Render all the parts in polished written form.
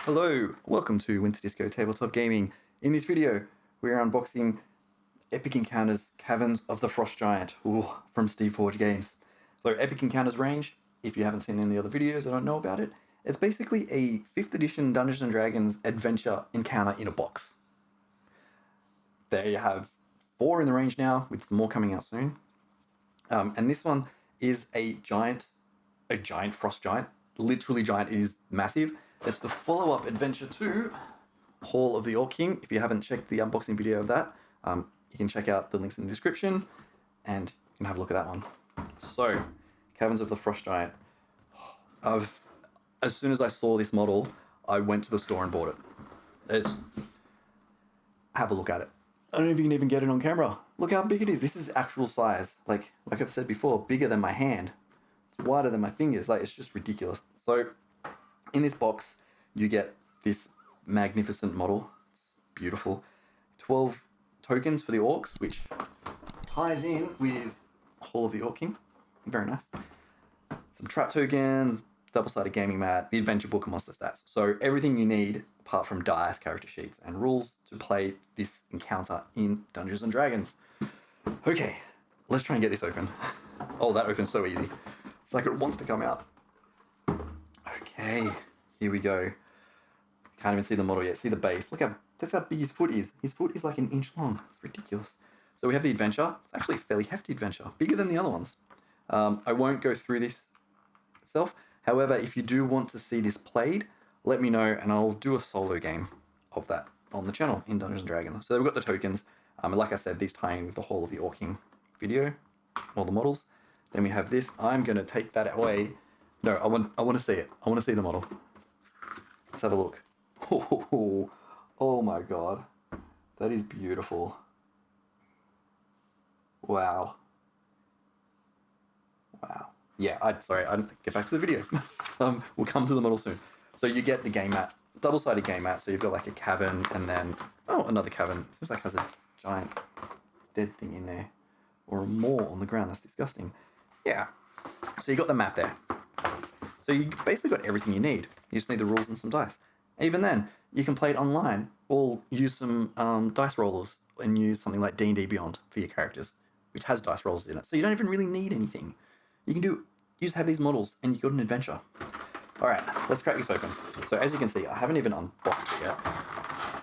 Hello, welcome to Winter Disco Tabletop Gaming. In this video, we are unboxing Epic Encounters Caverns of the Frost Giant from Steve Forge Games. So Epic Encounters range, if you haven't seen any of the other videos or don't know about it, it's basically a 5th edition Dungeons & Dragons adventure encounter in a box. There you have 4 in the range now, with some more coming out soon. And this one is a giant frost giant, literally giant. It is massive. It's the follow-up adventure to Hall of the Orc King. If you haven't checked the unboxing video of that, you can check out the links in the description and you can have a look at that one. So, Caverns of the Frost Giant. As soon as I saw this model, I went to the store and bought it. Have a look at it. I don't know if you can even get it on camera. Look how big it is. This is actual size. Like I've said before, bigger than my hand. It's wider than my fingers. It's just ridiculous. So, in this box, you get this magnificent model. It's beautiful. 12 tokens for the orcs, which ties in with Hall of the Orc King. Very nice. Some trap tokens, double-sided gaming mat, the adventure book, and monster stats. So everything you need, apart from dice, character sheets, and rules to play this encounter in Dungeons & Dragons. Okay, let's try and get this open. Oh, that opens so easy. It's like it wants to come out. Okay, here we go. Can't even see the model yet. See the base. That's how big his foot is. His foot is like an inch long. It's ridiculous. So we have the adventure. It's actually a fairly hefty adventure. Bigger than the other ones. I won't go through this itself. However, if you do want to see this played, let me know and I'll do a solo game of that on the channel in Dungeons & Dragons. So we've got the tokens. And like I said, these tie in with the Hall of the Orc King video. All the models. Then we have this. I'm going to take that away. No, I want to see it. I want to see the model. Let's have a look. Oh my god. That is beautiful. Wow. Yeah, I didn't get back to the video. We'll come to the model soon. So you get the game mat, double-sided game mat. So you've got like a cavern and then, another cavern. Seems like it has a giant dead thing in there. Or more on the ground. That's disgusting. Yeah. So you got the map there. So you basically got everything you need. You just need the rules and some dice. Even then, you can play it online or use some dice rollers and use something like D&D Beyond for your characters, which has dice rollers in it. So you don't even really need anything. You just have these models and you got an adventure. All right, let's crack this open. So as you can see, I haven't even unboxed it yet.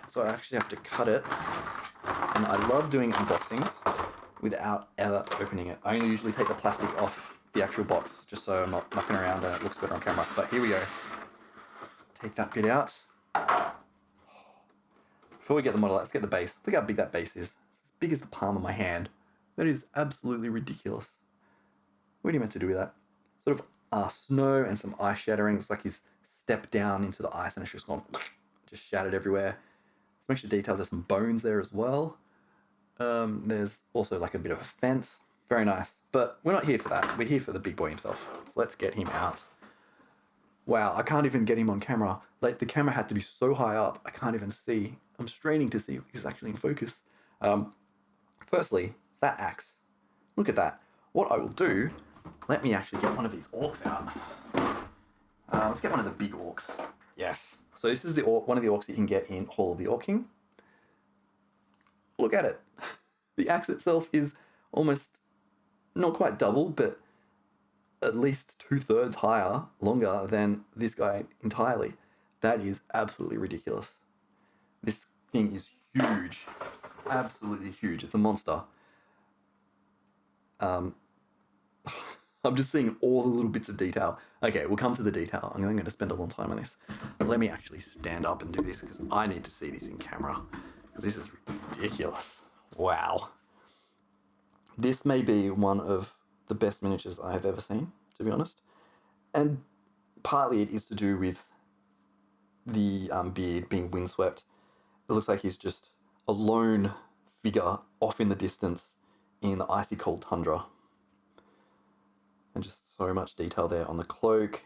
So I actually have to cut it. And I love doing unboxings without ever opening it. I only usually take the plastic off the actual box, just so I'm not mucking around and it looks better on camera. But here we go. Take that bit out. Before we get the model out, let's get the base. Look how big that base is. It's as big as the palm of my hand. That is absolutely ridiculous. What are you meant to do with that? Sort of snow and some ice shattering. It's like he's stepped down into the ice and it's just gone, just shattered everywhere. Some extra details. There's some bones there as well. There's also like a bit of a fence. Very nice. But we're not here for that. We're here for the big boy himself. So let's get him out. Wow, I can't even get him on camera. Like, the camera had to be so high up, I can't even see. I'm straining to see if he's actually in focus. Firstly, that axe. Look at that. What I will do, let me actually get one of these orcs out. Let's get one of the big orcs. Yes. So this is one of the orcs you can get in Hall of the Orc King. Look at it. The axe itself is almost not quite double, but at least 2/3 higher, longer than this guy entirely. That is absolutely ridiculous. This thing is huge. Absolutely huge. It's a monster. I'm just seeing all the little bits of detail. Okay, we'll come to the detail. I'm going to spend a long time on this. Let me actually stand up and do this because I need to see this in camera. Because this is ridiculous. Wow. This may be one of the best miniatures I have ever seen, to be honest. And partly it is to do with the beard being windswept. It looks like he's just a lone figure off in the distance in the icy cold tundra. And just so much detail there on the cloak.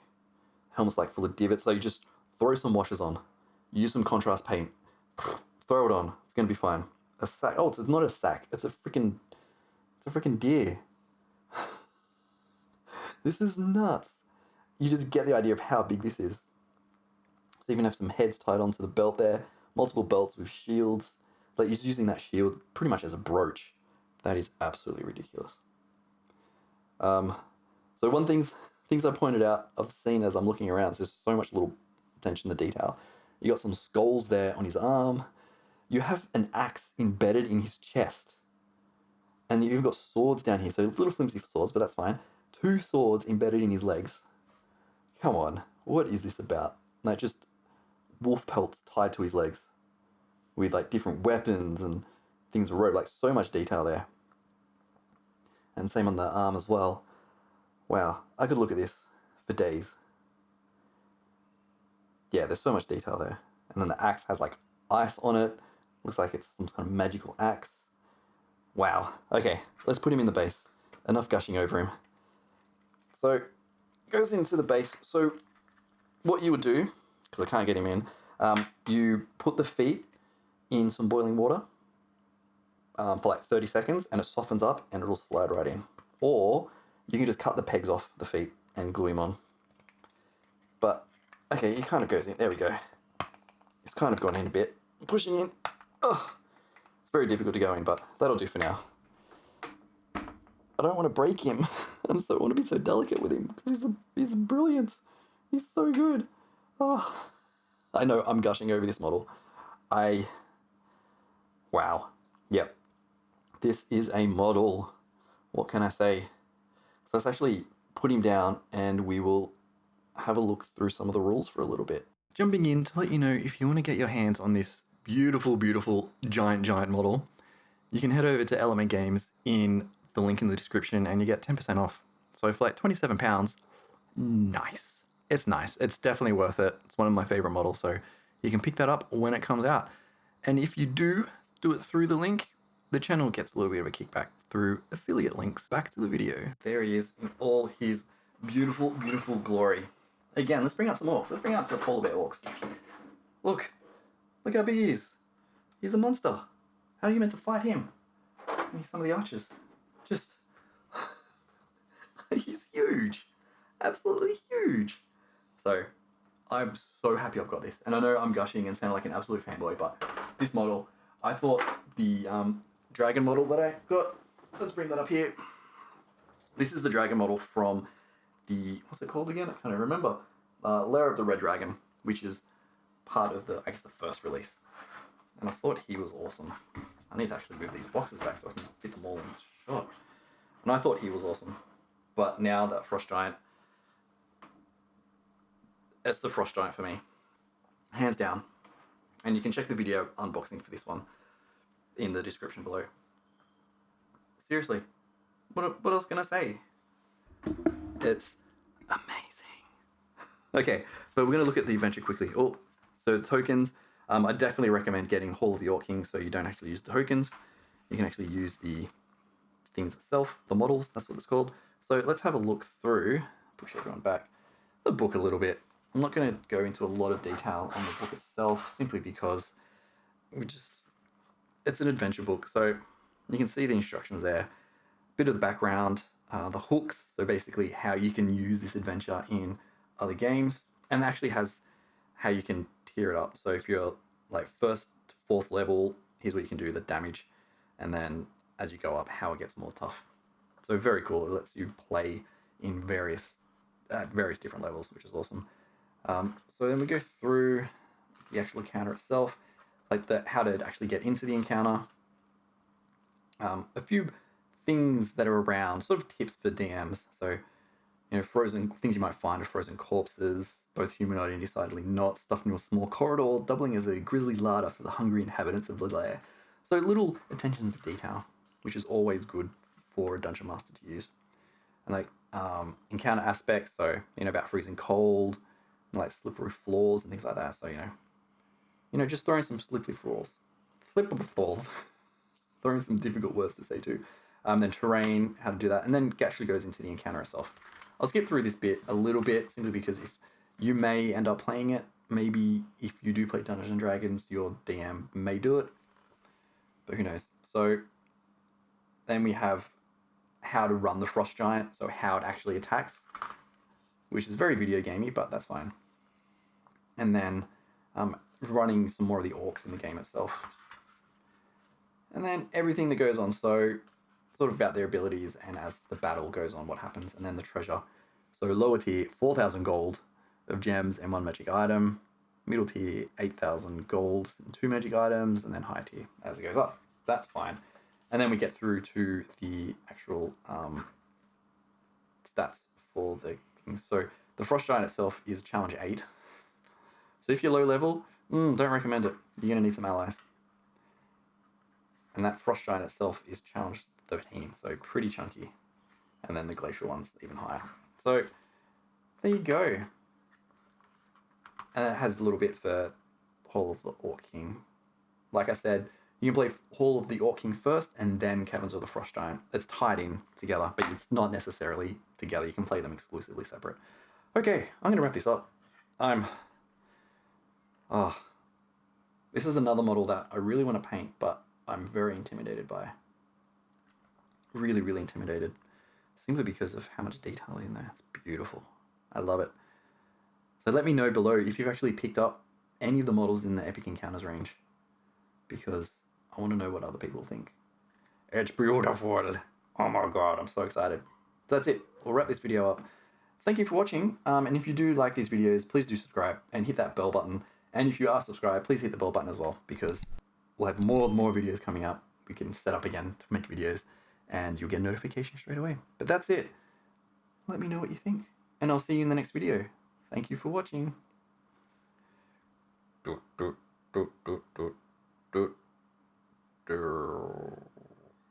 Helmet's like full of divots, so you just throw some washes on. Use some contrast paint. Throw it on. It's going to be fine. A sack. Oh, it's not a sack. It's a freaking deer. This is nuts. You just get the idea of how big this is. So even have some heads tied onto the belt there, multiple belts with shields. Like he's using that shield pretty much as a brooch. That is absolutely ridiculous. So one things I pointed out, I've seen as I'm looking around, so there's so much little attention to detail. You got some skulls there on his arm. You have an axe embedded in his chest. And you've got swords down here, so little flimsy swords, but that's fine. 2 swords embedded in his legs. Come on, what is this about? Like just wolf pelts tied to his legs with like different weapons and things wrote, like so much detail there. And same on the arm as well. Wow, I could look at this for days. Yeah, there's so much detail there. And then the axe has like ice on it. Looks like it's some kind of magical axe. Wow. Okay, let's put him in the base. Enough gushing over him. So, goes into the base. So, what you would do, because I can't get him in, you put the feet in some boiling water for like 30 seconds, and it softens up, and it'll slide right in. Or, you can just cut the pegs off the feet and glue him on. But, okay, he kind of goes in. There we go. He's kind of gone in a bit. Pushing in. Oh, it's very difficult to go in, but that'll do for now. I don't want to break him. I want to be so delicate with him because he's brilliant. He's so good. Oh, I know I'm gushing over this model. Wow. Yep. This is a model. What can I say? So let's actually put him down and we will have a look through some of the rules for a little bit. Jumping in to let you know, if you want to get your hands on this beautiful, beautiful giant model, you can head over to Element Games in the link in the description and you get 10% off. So for like £27, nice. It's nice. It's definitely worth it. It's one of my favorite models, so you can pick that up when it comes out. And if you do it through the link, the channel gets a little bit of a kickback through affiliate links. Back to the video. There he is in all his beautiful, beautiful glory. Again, let's bring out some orcs. Let's bring out the polar bear orcs. Look how big he is. He's a monster. How are you meant to fight him? And some of the archers. Just, he's huge. Absolutely huge. So, I'm so happy I've got this. And I know I'm gushing and sound like an absolute fanboy, but this model, I thought the dragon model that I got, let's bring that up here. This is the dragon model from the, what's it called again? I can't remember. Lair of the Red Dragon, which is part of the, I guess, the first release. And I thought he was awesome. I need to actually move these boxes back so I can fit them all in this shot. And I thought he was awesome. But now that Frost Giant, it's the Frost Giant for me. Hands down. And you can check the video unboxing for this one in the description below. Seriously, what else can I say? It's amazing. Okay, but we're going to look at the adventure quickly. Oh, so the tokens. I definitely recommend getting Hall of the Orc King so you don't actually use the tokens. You can actually use the things itself, the models, that's what it's called. So let's have a look through, push everyone back, the book a little bit. I'm not going to go into a lot of detail on the book itself, simply because it's an adventure book. So you can see the instructions there, bit of the background, the hooks, so basically how you can use this adventure in other games, and it actually has how you can tier it up. So if you're like 1st to 4th level, here's what you can do, the damage, and then as you go up, how it gets more tough. So very cool. It lets you play in various different levels, which is awesome. So then we go through the actual encounter itself, like how to actually get into the encounter. A few things that are around, sort of tips for DMs. So, frozen things you might find are frozen corpses, both humanoid and decidedly not, stuffed into a small corridor, doubling as a grisly larder for the hungry inhabitants of the lair. So little attentions to detail, which is always good for a dungeon master to use. And like encounter aspects, so about freezing cold, and like slippery floors and things like that. So just throwing some slippery floors, throwing some difficult words to say too. Then terrain, how to do that, and then it actually goes into the encounter itself. I'll skip through this bit a little bit, simply because if you may end up playing it, maybe if you do play Dungeons and Dragons, your DM may do it, but who knows. So then we have how to run the Frost Giant, so how it actually attacks, which is very video gamey, but that's fine. And then running some more of the orcs in the game itself. And then everything that goes on, so sort of about their abilities and as the battle goes on, what happens, and then the treasure. So lower tier, 4,000 gold of gems and 1 magic item. Middle tier, 8,000 gold and 2 magic items, and then high tier as it goes up. That's fine. And then we get through to the actual stats for the things. So the Frost Giant itself is challenge 8. So if you're low level, don't recommend it. You're going to need some allies. And that Frost Giant itself is challenge 13, so pretty chunky. And then the Glacial one's even higher. So there you go. And it has a little bit for Hall of the Orc King. Like I said, you can play Hall of the Orc King first and then Caverns of the Frost Giant. It's tied in together, but it's not necessarily together. You can play them exclusively separate. Okay, I'm going to wrap this up. This is another model that I really want to paint, but I'm very intimidated by. Really, really intimidated. Simply because of how much detail is in there. It's beautiful. I love it. So let me know below if you've actually picked up any of the models in the Epic Encounters range, because I want to know what other people think. It's beautiful. Oh my god, I'm so excited. So that's it. We'll wrap this video up. Thank you for watching. And if you do like these videos, please do subscribe and hit that bell button. And if you are subscribed, please hit the bell button as well, because we'll have more videos coming up. We can set up again to make videos and you'll get a notification straight away. But that's it. Let me know what you think. And I'll see you in the next video. Thank you for watching. Do, do, do, do, do, do, do.